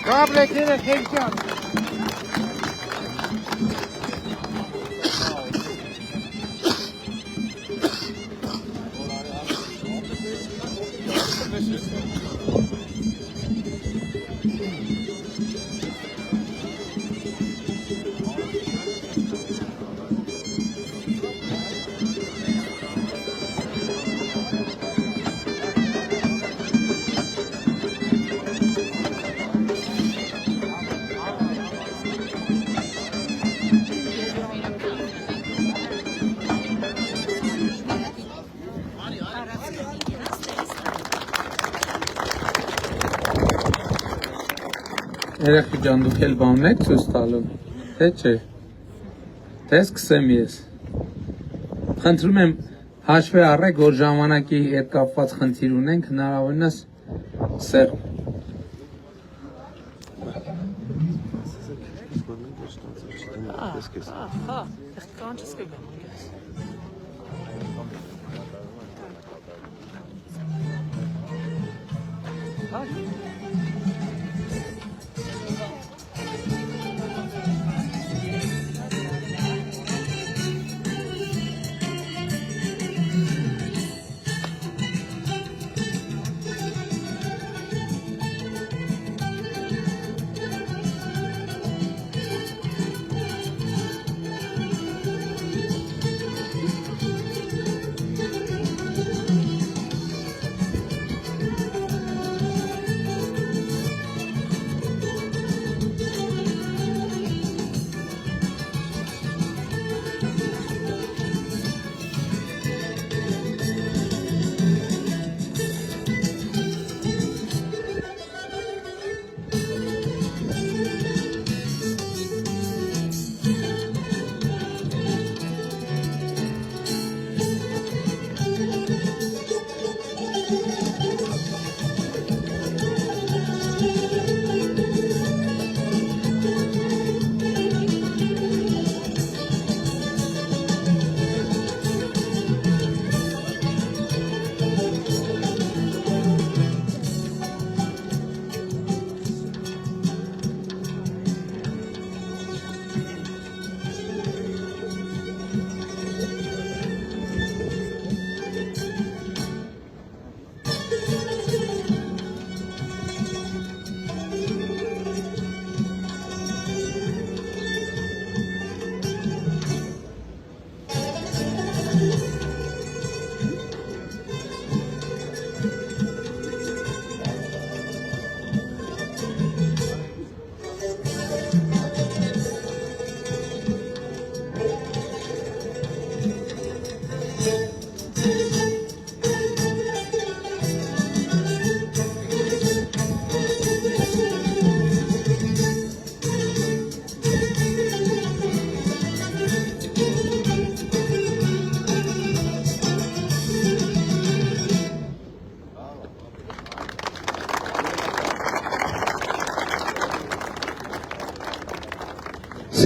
Kable gerek heyecan. Երեխի ջան, դուք էլ բանն եք ցույց տալու, թե չէ, թե սկսեմ ես, խնդրում եմ հաշվի առեք, որ ժամանակի հետ կապված խնդիր ունենք, հնարավորինս սեղմ։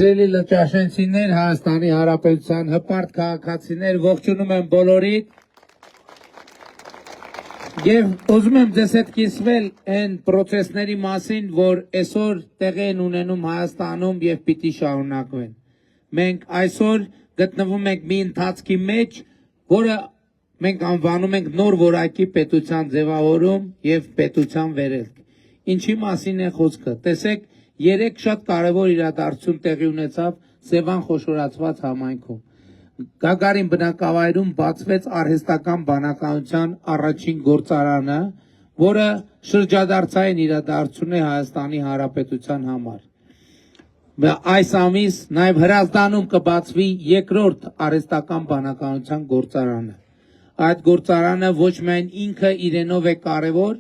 Սիրելի լճաշենցիներ, Հայաստանի Հանրապետության հպարտ քաղաքացիներ, ողջունում եմ բոլորիդ եւ ուզում եմ ձեզ հետ կիսվել այն process-ների մասին, որ այսօր տեղի են ունենում Հայաստանում եւ պիտի շարունակվեն։ Մենք այսօր գտնվում ենք մի ընթացքի մեջ, որը մենք անվանում ենք նոր որակի պետության ձևավորում եւ պետության վերելք։ Ինչի մասին է խոսքը։ Տեսեք, 3 շատ կարևոր իրադարձություն տեղի ունեցավ Սևան խոշորացված համայնքում։ Գագարին բնակավայրում բացվեց արհեստական բանականության առաջին գործարանը, որը շրջադարձային իրադարձություն է Հայաստանի Հանրապետության համար։ Այս ամիս նաև Հրազդանում կբացվի երկրորդ արհեստական բանականության գործարանը։ Այդ գործարանը ոչ միայն ինքը իրենով է կարևոր,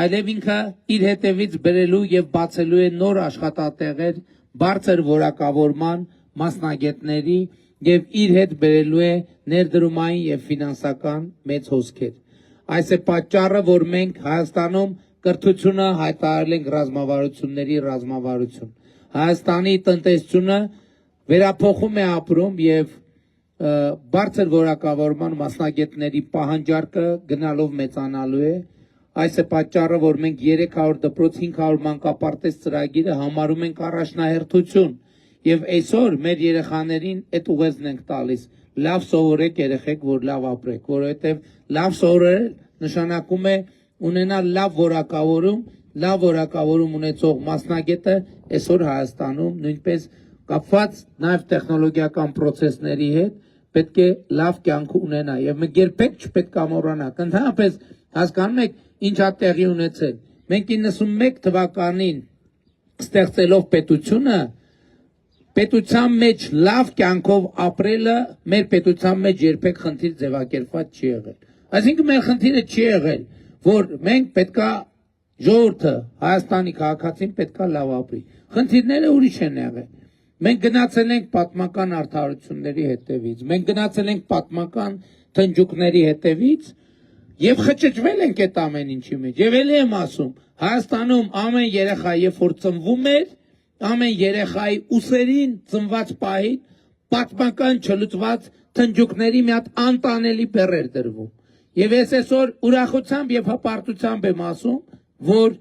այլև ինքը իր հետևից բերելու եւ բացելու է նոր աշխատատեղեր, բարձր որակավորման մասնագետների եւ իր հետ բերելու է ներդրումային եւ ֆինանսական մեծ հոսքեր։ Այս է պատճառը, որ մենք Հայաստանում կրթությունը հայտարարել ենք ռազմավարությունների ռազմավարություն։ Հայաստանի տնտեսությունը վերափոխում է ապրում եւ բարձր որակավորման մասնագետների պահանջարկը գնալով մեծանալու է։ Այս է պատճառը, որ մենք 300 դպրոց 500 մանկապարտեզ ծրագիրը համարում ենք առաջնահերթություն եւ այսօր մեր երեխաներին այդ ուղերձն ենք տալիս։ Լավ սովորեք երեխեք, որ լավ ապրեք, որովհետեւ լավ սովորել նշանակում է ունենալ լավ որակավորում ունեցող մասնագետը այսօր Հայաստանում նույնպես կապված նաև տեխնոլոգիական process-ների հետ պետք է լավ կյանք ունենա եւ մենք երբեք չպետք է մոռանանք։ Ընդհանրապես հասկանում եք ինչա տեղի ունեցել։ Մենք 91 թվականին ստեղծելով պետության մեջ լավ կյանքով ապրելը մեր պետության մեջ երբեք խնդիր ձևակերպված չի եղել։ Այսինքն մեր խնդիրը չի եղել, որ մենք պետքա ժողովուրդը Հայաստանի քաղաքացին պետքա լավ ապրի։ Խնդիրները ուրիշ են եղել։ Մենք գնացել ենք պատմական արդարությունների հետևից, մենք գնացել ենք պատմական թնջուկների հետևից եւ խճճվել ենք այդ ամեն ինչի մեջ։ Եվ ելի եմ ասում, Հայաստանում ամեն երեխա երբ որ ծնվում էր, ամեն երեխայի ուսերին ծնված պահին պատմական չլուծված թնջուկների մի հատ անտանելի բեռ էր դրվում։ Եվ ես այսօր ուրախությամբ եւ հպարտությամբ եմ ասում, որ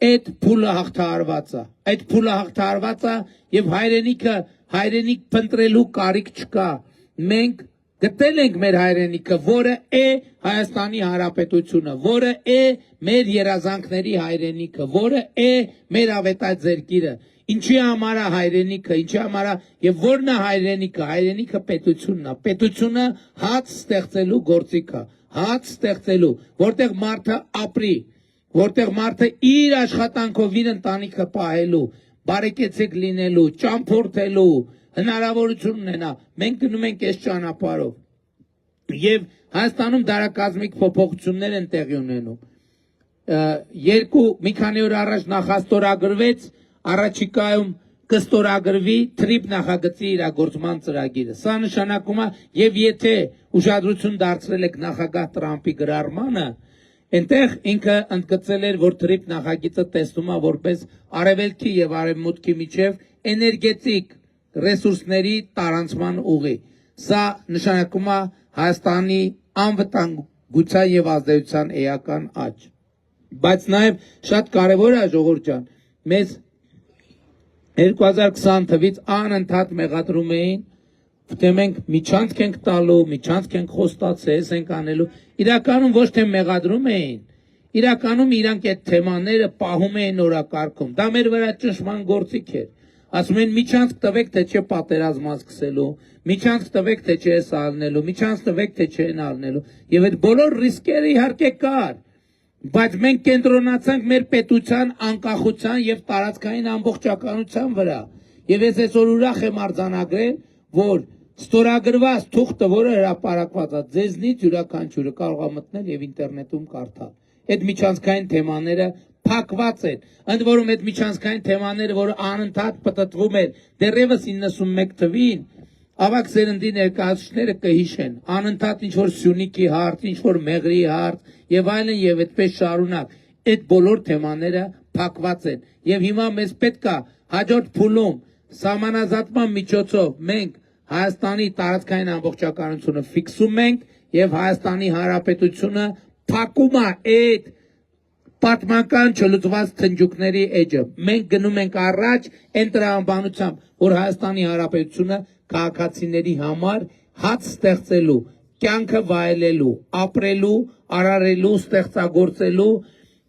այդ փուլը հաղթահարված է։ Այդ փուլը հաղթահարված է եւ հայրենիք փնտրելու կարիք չկա։ Մենք գտել ենք մեր հայրենիքը, որը է Հայաստանի Հանրապետությունը, որը է մեր երազանքների հայրենիքը, որը է մեր ավետած ձեռքիրը։ Ինչի համար է հայրենիքը, ինչի համար է եւ որն է հայրենիքը, հայրենիքը պետությունն է։ Պետությունը հաց ստեղծելու գործիք է, հաց ստեղծելու, որտեղ մարդը ապրի, որտեղ մարդը իր աշխատանքով իր ընտանիքը պահելու, բարեկեցիկ լինելու, ճամփորդելու հնարավորություն ունենա։ Մենք գնում ենք այս ճանապարհով։ Եվ Հայաստանում դարակազմիկ փոփոխություններ են տեղի ունենում։ Մի քանի օր առաջ նախաստորագրվեց առաջիկայում կստորագրվի թրիփ նախագծի իրագործման ծրագիրը։ Սա նշանակում է, եւ եթե ուշադրություն դարձրել եք նախագահ Տրամփի գրառմանը, այնտեղ ինքը ընդգծել էր, որ թրիփ նախագիծը տեսնում է որպես արևելքի եւ արևմուտքի միջև էներգետիկ ռեսուրսների տարանցման ուղի։ Սա նշանակում է Հայաստանի անվտանգության եւ ազդեցության էական աճ։ Բայց նաեւ շատ կարեւոր է ժողովուրդ ջան, մեզ 2020 թվից անընդհատ մեղադրում էին, թե մենք միջանցք ենք տալու, միջանցք ենք խոստացել, ենք անելու։ Իրականում ոչ թե մեղադրում էին, իրականում իրանք այդ թեմաները պահում էին օրակարգում։ Դա մեր վրա ճնշման գործիք էր։ Ասում են միջանցք տվեք, թե չէ պատերազմը սկսելու, միջանցք տվեք, թե չէ սալնելու, միջանցք տվեք, թե չէ նալնելու։ Եվ այդ բոլոր ռիսկերը իհարկե կար, բայց մենք կենտրոնացանք մեր պետության անկախության եւ տարածքային ամբողջականության վրա։ Եվ ես այսօր ուրախ եմ արձանագրել, որ ստորագրված թուղթը, որը հրապարակված է, ձեզնից յուրաքանչյուրը կարող է մտնել եւ ինտերնետում կարդալ։ Այդ միջանցքային թեմաները փակված են։ Ընդ որում այդ միջանցքային թեմաները, որը անընդհատ պտտվում էր դեռևս 91 թվին, ավակ սերնդի ներկայացուցիչները կհիշեն, անընդհատ ինչ որ Սյունիքի հարց, ինչ որ Մեղրի հարց եւ այլն եւ այդպես շարունակ։ Այդ բոլոր թեմաները փակված են։ Եվ հիմա մեզ պետք է հաջորդ փուլում սահմանազատման միջոցով մենք Հայաստանի տարածքային ամբողջականությունը ֆիքսում ենք եւ Հայաստանի Հանրապետությունը փակում է այդ պատմական չլուծված թնջուկների էջը։ Մենք գնում ենք առաջ այն տրամաբանությամբ, որ Հայաստանի Հանրապետությունը քաղաքացիների համար հաց ստեղծելու, կյանքը վայելելու, ապրելու, արարելու, ստեղծագործելու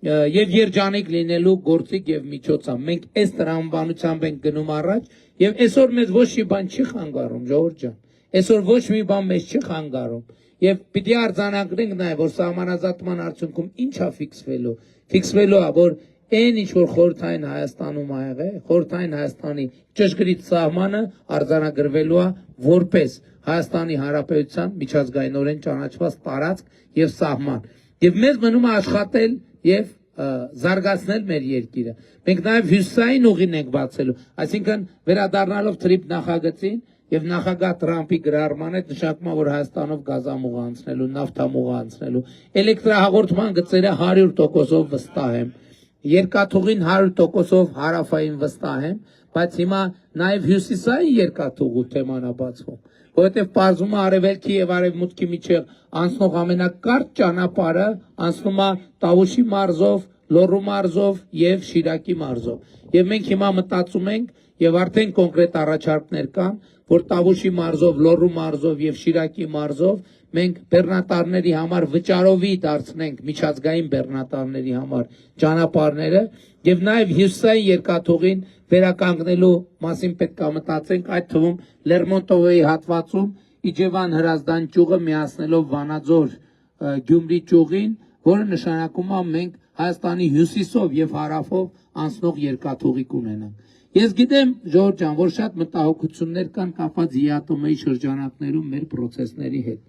եւ երջանիկ լինելու գործիք եւ միջոցա։ Մենք այս տրամաբանությամբ ենք գնում առաջ եւ այսօր մեզ ոչ մի բան չի խանգարում, ժողովուրդ ջան։ Այսօր ոչ մի բան մեզ չի խանգարում եւ պիտի արձանագրենք նաեւ որ սահմանազատման արդյունքում ինչ է ֆիքսվելու։ Ֆիքսվելու է որ այն ինչ որ խորհրդային Հայաստանում ա եղել, խորհրդային Հայաստանի ճշգրիտ սահմանը արձանագրվելու է որպես Հայաստանի Հանրապետության միջազգայինորեն ճանաչված տարածք եւ սահման։ Եվ մեզ մնում է աշխատել եւ զարգացնել մեր երկիրը։ Մենք նաեւ հյուսային ուղին ենք բացելու, այսինքն վերադառնալով Թրիփ նախագծին եւ նախագահ Թրամփի գրառման հետ նշանակում է որ Հայաստանով գազամուղ անցնելու, նավթամուղ անցնելու, էլեկտրահաղորդման գծերը 100%-ով վստահ եմ, երկաթուղին 100%-ով հարավային վստահ եմ, բայց հիմա նաեւ հյուսիսային երկաթուղու թեման է բացվում, որովհետեւ պարզվում է արևելքի եւ արևմուտքի միջեւ անցնող ամենակարճ ճանապարհը անցնում է Տավուշի մարզով, Լոռու մարզով եւ Շիրակի մարզով։ Եվ մենք հիմա մտածում ենք եւ արդեն կոնկրետ առաջարկներ կան, որ Տավուշի մարզով, Լոռու մարզով եւ Շիրակի մարզով մենք բեռնատարների համար վճարովի դարձնենք միջազգային բեռնատարների համար ճանապարհները եւ նաեւ հյուսիսային երկաթուղին վերականգնելու մասին պետք է մտածենք, այդ թվում Լերմոնտովի հատվածում Իջևան Հրազդան ճյուղը միացնելով Վանաձոր Գյումրի ճյուղին, որը նշանակում է մենք Հայաստանի հյուսիսով եւ հարավով անցնող երկաթուղի կունենանք։ Ես գիտեմ, Ժողովուրդ ջան, որ շատ մտահոգություններ կան կապված ԵԱՏՄ-ի շրջանակներում մեր process-ների հետ։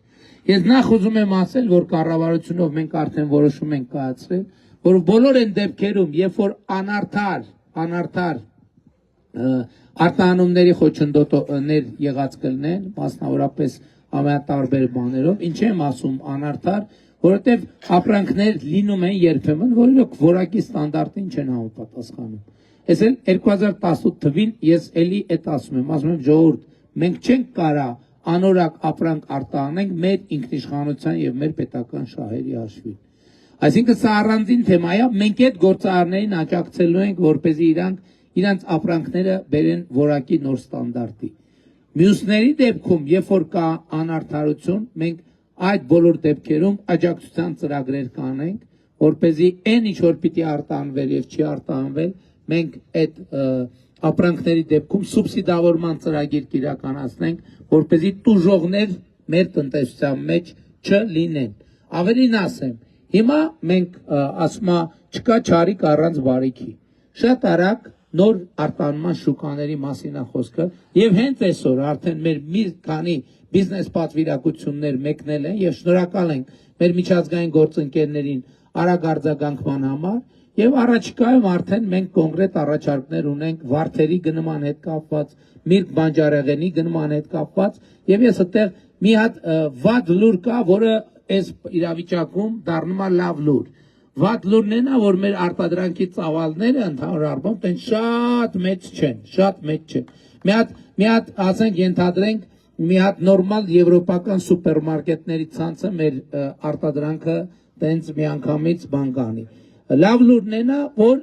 Ես նախ ուզում եմ ասել, որ կառավարությունով մենք արդեն որոշում ենք կայացրել, որ բոլոր այն դեպքերում, երբ որ անարդար արտահանումների խոչընդոտներ եղած կլինեն, մասնավորապես ամենատարբեր բաներով, ինչ եմ ասում անարդար, որովհետև ապրանքներ լինում են երբեմն, որոնք որակի ստանդարտին չեն համապատասխանում։ Ես էլ 2018 թվին ես էլի այդ ասում եմ ժողովուրդ, մենք չենք կարա անորակ ապրանք արտահանենք մեր ինքնիշխանության եւ մեր պետական շահերի հաշվին։ Այսինքն սա առանձին թեմա է, մենք այդ գործարարներին աջակցելու ենք, որպեսզի իրանց ապրանքները բերեն որակի նոր ստանդարտի։ Մյուսների դեպքում, երբ որ կա անարդարություն, մենք այդ բոլոր դեպքերում աջակցության ծրագրեր կանենք, որպեսզի այն ինչ որ պիտի արտահանվել եւ չի արտահանվել, մենք այդ ապրանքների դեպքում սուբսիդավորման ծրագիր կիրականացնենք, որպեսզի տուժողներ մեր տնտեսության մեջ չլինեն։ Ավելին ասեմ, հիմա մենք ասում չկա չարիք առանց բարիքի։ Շատ արագ նոր արտահանման շուկաների մասին է խոսքը եւ հենց այսօր արդեն մեր մի քանի բիզնես պատվիրակություններ մեկնել են եւ շնորհակալ ենք մեր միջազգային գործընկերներին արագ արձագանքման համար եւ առաջիկայում արդեն մենք կոնկրետ առաջարկներ ունենք Վարդերի գնման հետ կապված, Միրգ Բանջարեղենի գնման հետ կապված եւ ես այդտեղ մի հատ վատ լուր կա, որը այս իրավիճակում դառնում է լավ լուր։ Վատ լուրն է, որ մեր արտադրանքի ծավալները ընդհանուր առմամբ շատ մեծ չեն, շատ մեծ չեն։ Մի հատ ասենք ենթադրենք մի հատ նորմալ եվրոպական սուպերմարկետների ցանցը մեր արտադրանքը տենց միանգամից բան կանի։ Լավ լուրն է, որ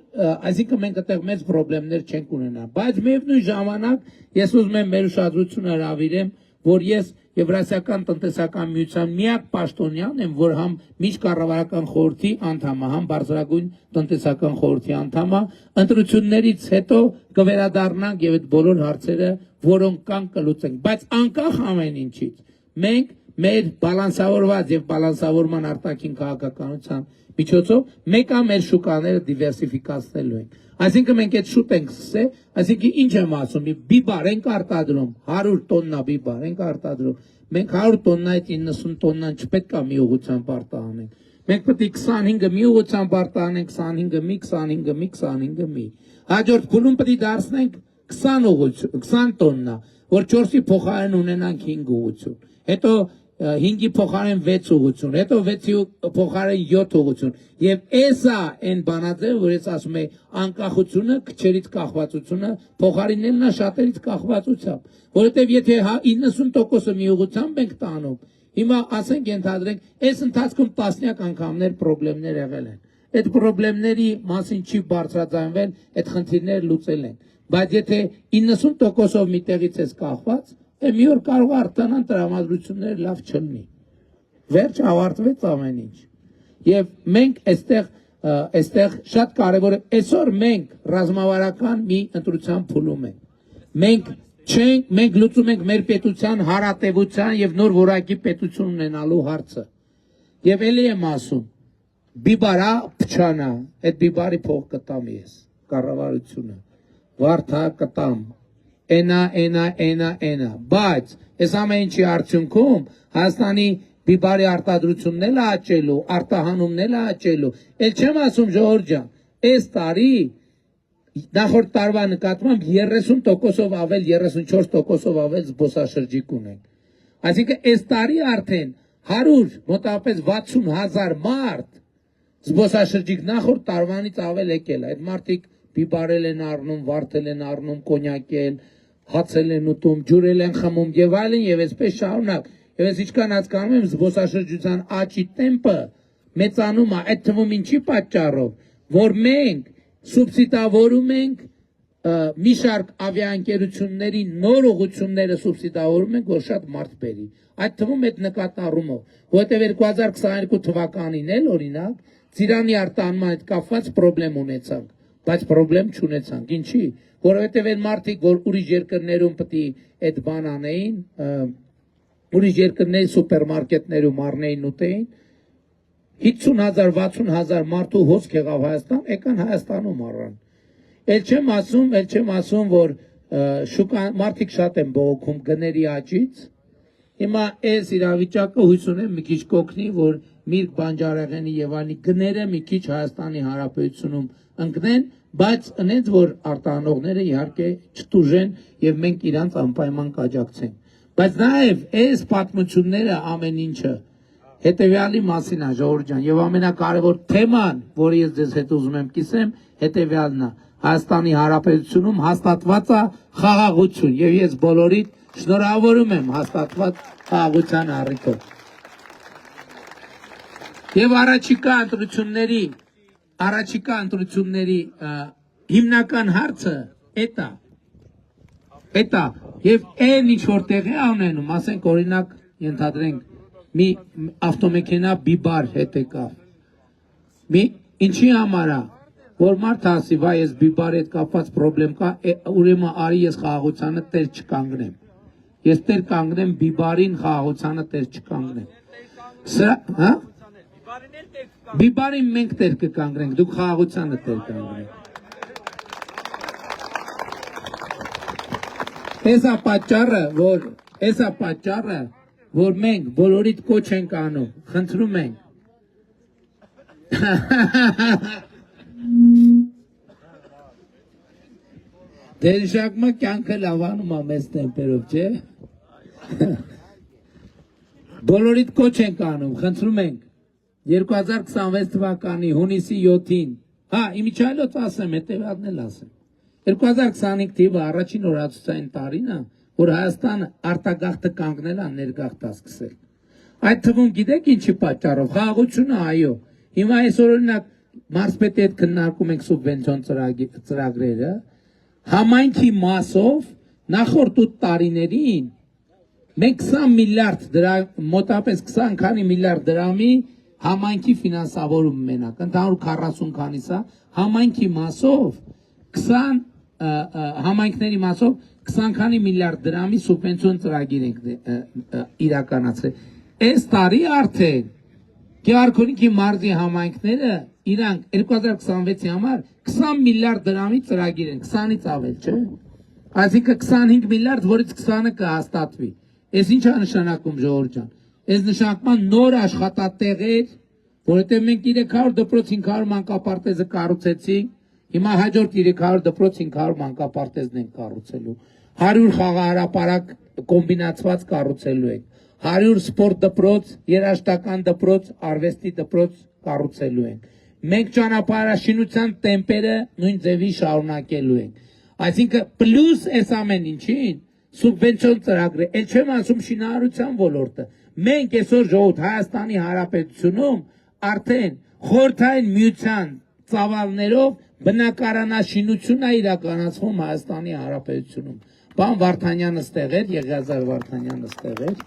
այսինքն մենք այդտեղ մեծ խնդիրներ չենք ունենա, բայց միևնույն ժամանակ ես ուզում եմ մեր ուշադրությունը հրավիրեմ, որ ես Եվրասիական տնտեսական միության միակ պաշտոնյան եմ, որ համ միջկառավարական խորհրդի անդամ, համ բարձրագույն տնտեսական խորհրդի անդամ, ընտրություններից հետո կվերադառնանք եւ այդ բոլոր հարցերը, որոնք կան կլուծենք, բայց անկախ ամեն ինչից մենք մեր բալանսավորված եւ բալանսավորման արտաքին քաղաքականության միջոցով մեկ է մեր շուկաները դիվերսիֆիկացնելու ենք։ Այսինքն մենք այդ շուտ ենք սկսել, այսինքն ինչ եմ ասում, բիբար ենք արտադրում, 100 տոննա բիբար ենք արտադրում, մենք 100 տոննայից 90 տոննան չպետք է մի ուղղությամբ արտահանենք։ Մենք պետք է 25-ը մի ուղղությամբ արտահանենք, 25-ը մի, 25-ը մի, 25-ը մի։ Հաջորդ փուլում պետք է դարձնենք 20 տոննա, որ 4-ի փոխարեն ունենանք 5 ուղղություն։ Հետո 5-ի փոխարեն 6 ուղղություն, հետո 6-ի փոխարեն 7 ուղղություն։ Եվ էսա այն բանաձևը, որ ես ասում եմ, անկախությունը, քչերից կախվածությունը փոխարինելն է շատերից կախվածությամբ, որովհետև եթե 90%-ը մի ուղղությամբ ենք տանում, հիմա ասենք ենթադրենք, այս ընթացքում տասնյակ անգամներ խնդիրներ եղել են։ Այդ խնդիրների մասին չի բարձրաձայնվել, այդ խնդիրները լուծել են։ Բայց եթե 90%-ով մի տեղից ես կախված, մի օր կարող արտանան տրամադրությունները լավ չլինի։ Վերջ ավարտվեց ամեն ինչ։ Եվ մենք այստեղ շատ կարևոր է, այսօր մենք ռազմավարական մի ընտրության փուլում ենք։ Մենք լուծում ենք մեր պետության հարատևության եւ նոր որակի պետություն ունենալու հարցը։ Եվ ելի եմ ասում, բիբարա փչանա, այդ բիբարի փող կտամ ես, կառավարությունը, վարդա կտամ, էնա, բայց այս ամեն ինչի արդյունքում Հայաստանի բիբարի արտադրությունն էլ աճելու, արտահանումն էլ աճելու, էլ չեմ ասում ժողովուրդ ջան, այս տարի նախորդ տարվա նկատմամբ 30%-ով ավել, 34%-ով ավել զբոսաշրջիկ ունենք։ Այսինքն այս տարի արդեն 100, մոտավորապես 60,000 մարդ զբոսաշրջիկ նախորդ տարվանից ավել եկել։ Այդ մարդիկ բիբարել են առնում, վարդել են առնում, կոնյակել, հացել են ուտում, ջուրել են խմում եւ այլն եւ այսպես շարունակ։ Եվ ես ինչքան հասկանում եմ զբոսաշրջության աճի տեմպը մեծանում է, այդ թվում ինչի պատճառով, որ մենք սուբսիդավորում ենք մի շարք ավիաընկերությունների նոր ուղղությունները սուբսիդավորում ենք, որ շատ մարդ բերի։ Այդ թվում այդ նկատառումով, որտեղ 2022 թվականին էլ օրինակ Ծիրանի արտահանման հետ կապված պրոբլեմ ունեցանք, բայց պրոբլեմ չունեցանք։ Ինչի՞, որովհետև այն մարդիկ, որ ուրիշ երկրներում պետք է այդ բան անեին, ուրիշ երկրների սուպերմարկետներում առնեին ուտեին, 50,000, 60,000 մարդու հոսք եղավ Հայաստան, եկան Հայաստանում առան։ Էլ չեմ ասում, որ մարդիկ շատ են բողոքում գների աճից։ Հիմա այս իրավիճակը հույս ունեմ մի քիչ կօգնի, որ Միրգ Բանջարեղենի եւ այլնի գները մի քիչ Հայաստանի Հանրապետությունում ընկնեն, բայց այնց որ արտահանողները իհարկե չտուժեն եւ մենք իրանց անպայման կաջակցենք։ Բայց նաեւ այս պատմությունները ամեն ինչը հետեւյալի մասին է ժողովուրդ ջան, եւ ամենակարևոր թեման, որը ես ձեզ հետ ուզում եմ կիսեմ, հետեւյալն է։ Հայաստանի Հանրապետությունում հաստատված է խաղաղություն եւ ես բոլորիդ շնորհավորում եմ հաստատված խաղաղության առիթով։ Եվ առաջիկա ընտրությունների հիմնական հարցը էտա եւ այն ինչ որ տեղի ունենում, ասենք օրինակ ենթադրենք մի ավտոմեքենա բիբար հետ եկավ։ Մի ինչի համար է, որ մարդ ասի, վայ ես բիբարի հետ կապված պրոբլեմ կա, ուրեմն արի ես խաղաղությանը տեր չկանգնեմ։ Ես տեր կանգնեմ բիբարին, խաղաղությանը տեր չկանգնեմ։ Սա, հա? Բիբարին մենք տեր կկանգնենք, դուք խաղաղությանը տեր կանգնենք։ Էսա պատճառը, որ մենք բոլորիդ կոչ ենք անում, խնդրում ենք։ Դերժակմա կյանքը լավանում է մեծ տեմպերով, չէ։ Բոլորիդ կոչ ենք անում, խնդրում ենք 2026 թվականի հունիսի 7-ին, իմիջայլոց ասեմ, հետևյալն էլ ասեմ, 2025 թիվը առաջին օրացուցային տարին է, որ Հայաստանը արտագաղթը կանգնել է, ներգաղթ սկսել։ Այդ թվում գիտեք ինչի պատճառով, խաղաղությունը այո, հիմա այսօր օրինակ մարզպետի հետ քննարկում ենք սուբվենցիոն ծրագրերը, համայնքի մասով նախորդ 8 տարիներին մենք 20 միլիարդ դրամ, մոտապես 20 քանի միլիարդ դրամի համայնքի ֆինանսավորում մենակ, ընդհանուր 40 քանիսա, համայնքի մասով 20 համայնքների մասով 20 քանի միլիարդ դրամի սուբվենցիոն ծրագիր ենք իրականացրել։ Այս տարի արդեն Գեղարքունիքի մարզի համայնքները իրանք 2026-ի համար 20 միլիարդ դրամի ծրագիր են, 20-ից ավել, չէ՞։ Այսինքն 25 միլիարդ, որից 20-ը կհաստատվի։ Այս ինչ է նշանակում ժողովուրդ ջան։ Այս նշանակման նոր աշխատատեղեր, որովհետև մենք 300 դպրոց 500 մանկապարտեզը կառուցեցինք, հիմա հաջորդ 300 դպրոց 500 մանկապարտեզն ենք կառուցելու, 100 խաղահարապարակ կոմբինացված կառուցելու ենք, 100 սպորտ դպրոց, երաժշտական դպրոց, արվեստի դպրոց կառուցելու ենք։ Մենք ճանապարհաշինության տեմպերը նույն ձևի շարունակելու ենք։ Այսինքն պլյուս այս ամեն ինչին սուբվենցիոն ծրագրը, ել չեմ ասում շինարարության ոլորտը։ Մենք այսօր ժողովուրդ Հայաստանի Հանրապետությունում արդեն խորհրդային միության ծավալներով բնակարանաշինություն է իրականացվում Հայաստանի Հանրապետությունում։ Պարոն Վարդանյանը ստեղ էր, Եղիազար Վարդանյանը ստեղ էր։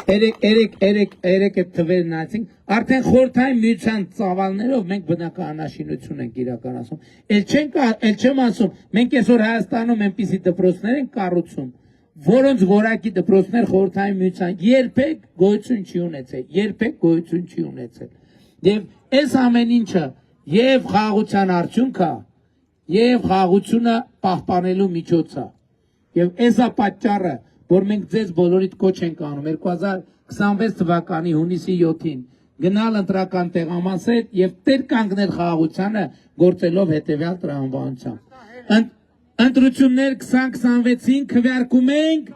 երեք այդ թվերն նայեցինք, արդեն խորհրդային միության ծավալներով մենք բնակարանաշինություն ենք իրականացում։ Էլ չեմ ասում, մենք այսօր Հայաստանում այնպիսի դպրոցներ ենք կառուցում, որոնց որակի դպրոցներ խորհրդային միության երբեք գոյություն չի ունեցել։ Եվ այս ամեն ինչը եւ խաղաղության արդյունք է, եւ խաղաղությունը պահպանելու միջոց է։ Եվ էսա պատճառը, որ մենք ձեզ բոլորիդ կոչ ենք անում 2026 թվականի հունիսի 7-ին գնալ ընտրական տեղամասեր եւ տեր կանգնել խաղաղությանը գործելով հետեւյալ տրամաբանությամբ։ Ընտրություններ 2026-ին քվեարկում ենք։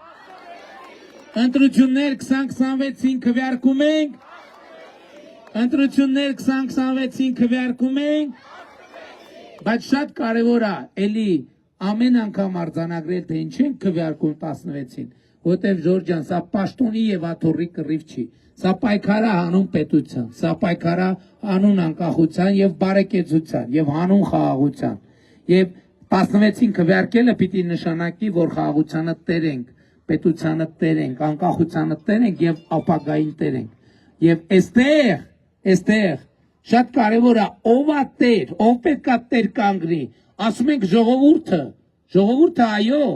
Ընտրություններ 2026-ին քվեարկում ենք։ Ընտրություններ 2026-ին քվեարկում ենք։ Բայց շատ կարևոր է էլի ամեն անգամ արձանագրել, թե ինչ են քվեարկում 16-ին, որտեվ Ժորժյան, սա պաշտոնի եւ աթոռի կռիվ չի։ Սա պայքար է հանուն պետության, սա պայքար է հանուն անկախության եւ բարեկեցության եւ հանուն խաղաղության։ Եվ 16-ին քվեարկելը պիտի նշանակի, որ խաղաղությանը տեր ենք, պետությանը տեր ենք, անկախությանը տեր ենք եւ ապագային տեր ենք։ Եվ այստեղ շատ կարևոր է ով է տեր, ով պետք է տեր կանգնի։ Ասում ենք ժողովուրդը այո,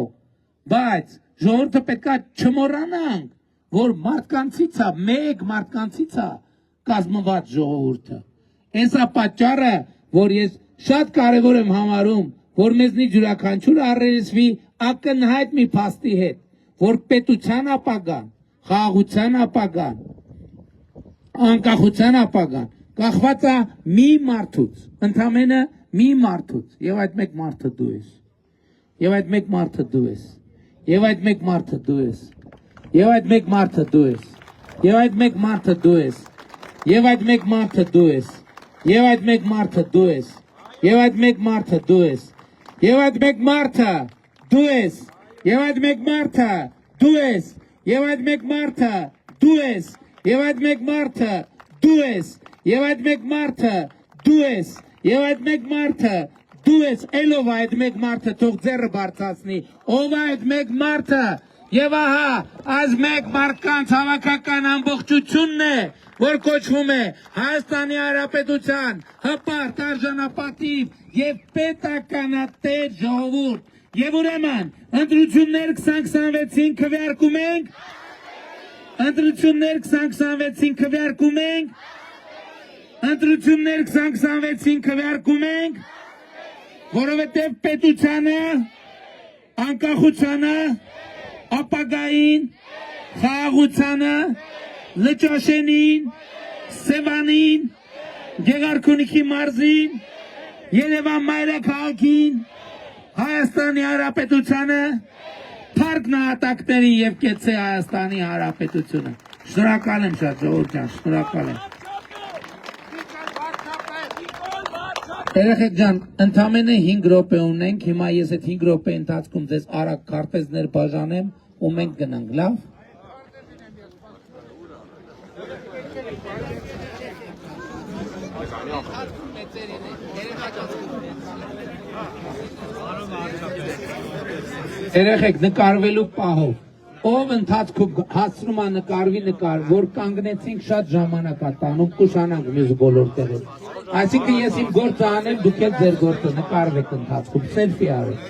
բայց ժողովուրդը պետք է չմոռանանք, որ մարդկանցից է, մեկ մարդկանցից է կազմված ժողովուրդը։ Այս է պատճառը, որ ես շատ կարևոր եմ համարում, որ մեզնից յուրաքանչյուրը առերեսվի ակնհայտ մի փաստի հետ, որ պետության ապագան, խաղաղության ապագան, անկախության ապագան կախված է մի մարդուց, ընդամենը մի մարդուց, եւ այդ մեկ մարդը դու ես։ Եվ այդ մեկ մարդը դու ես։ Եվ այդ մեկ մարդը դու ես։ Եվ այդ մեկ մարդը դու ես։ Եվ այդ մեկ մարդը դու ես։ Եվ այդ մեկ մարդը դու ես։ Եվ այդ մեկ մարդը դու ես։ Եվ այդ մեկ մարդը դու ես։ Եվ այդ մեկ մարդը դու ես։ Եվ այդ մեկ մարդը դու ես։ Եվ այդ մեկ մարդը դու ես։ Եվ այդ մեկ մարդը դու ես։ Եվ այդ մեկ մարդը դու ես։ Եվ այդ մեկ մարդը դու ես, ելով այդ մեկ մարդը թող ձեռը բարձրացնի, ով այդ մեկ մարդը, եւ ահա այս մեկ մարդկանց հավաքական ամբողջությունն է, որ կոչվում է Հայաստանի Հանրապետության հպարտ արժանապատիվ եւ պետականատեր ժողովուրդ։ Եվ ուրեմն ընտրություններ 2026-ին քվեարկում ենք։ Ընտրություններ 2026-ին քվեարկում ենք։ Ընտրություններ 2026-ին քվեարկում ենք, որովհետև պետությանը, անկախությանը, ապագային, խաղաղությանը, Լճաշենին, Սևանին, Գեղարքունիքի մարզին, Երևան մայրաքաղաքին, Հայաստանի Հանրապետությանը, փառք նահատակներին եւ կեցե Հայաստանի Հանրապետությունը։ Շնորհակալ եմ շատ, ժողովուրդ ջան, շնորհակալ եմ։ Երեխեք ջան, ընդամենը 5 րոպե ունենք, հիմա ես այդ 5 րոպե ընթացքում ձեզ արագ քարտեզներ բաժանեմ ու մենք գնանք, լավ։ Երեխեք նկարվելու պահով, ով ընթացքում հասնում է նկարվի նկար, որ կանգնեցինք շատ ժամանակ է տանում, կուշանանք մյուս բոլոր տեղեր։ Այսինքն ես իմ գործը անեմ, դուք էլ ձեր գործը նկարվեք ընթացքում, սելֆի արեք։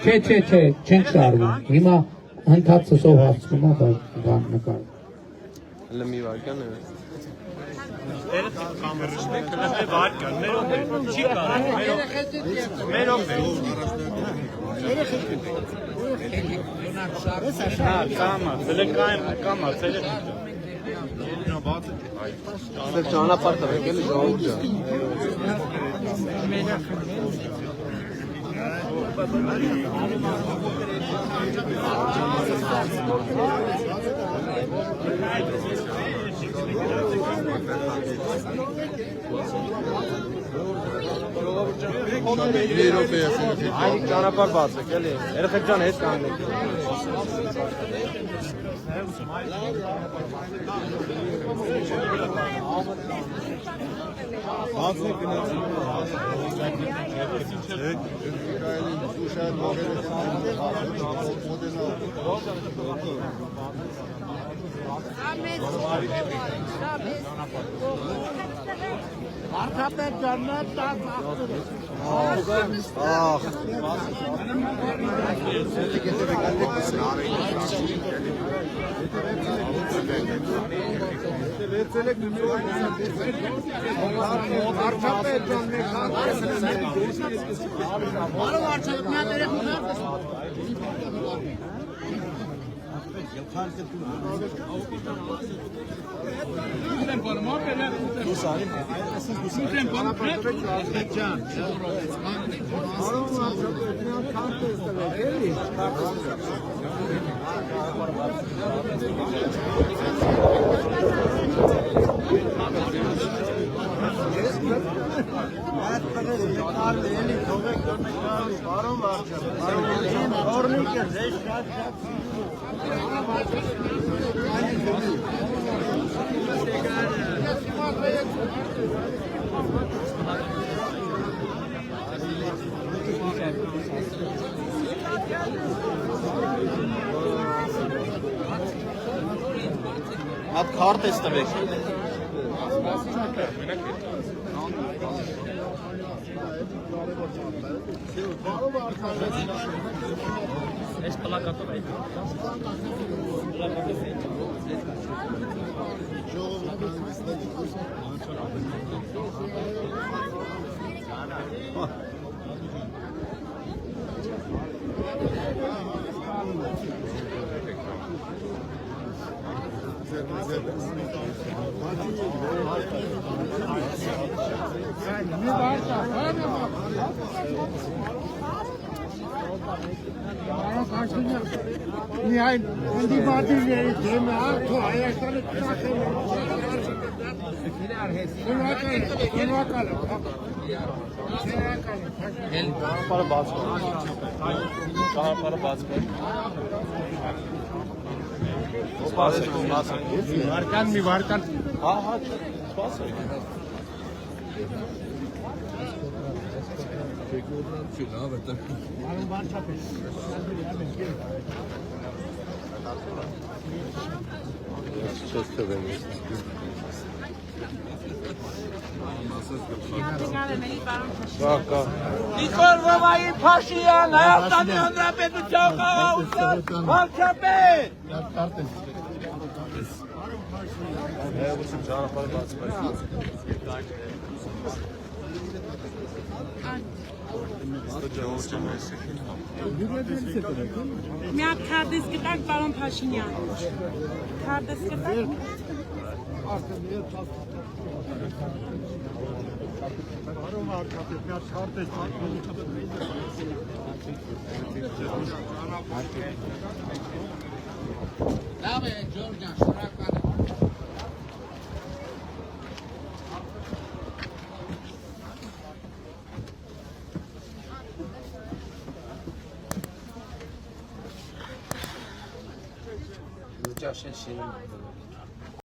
Չէ, չենք շարվում, հիմա ընթացը սով հասնում է, բան նկարվեք։ Լմի վարկան է։ Ճանապարհ տվեք էլի ժողովուրդ ջան։ Այլ ճանապարհ բացեք էլի։ Երեխեք ջան, հետ կանգնեք։ Markabet cennet tak At kart is tevek. Es plakato bay. Nihayet kendi partileri tema to ayakları tutarken Para baat karo. Kahan para baat karo. Varkan mi varkan? Ha. Spas hai. Նիկոլ Ռոմայի Փաշինյան, Հայաստանի Հանրապետության խաղաղության վարչապետ։ Միակ քարտեզ գտանք պարոն Փաշինյան։ Քարտեզ գտանք։ Լավ է, Ջորջան, շնորհակալ եմ։ Լուճաշեն շիրում։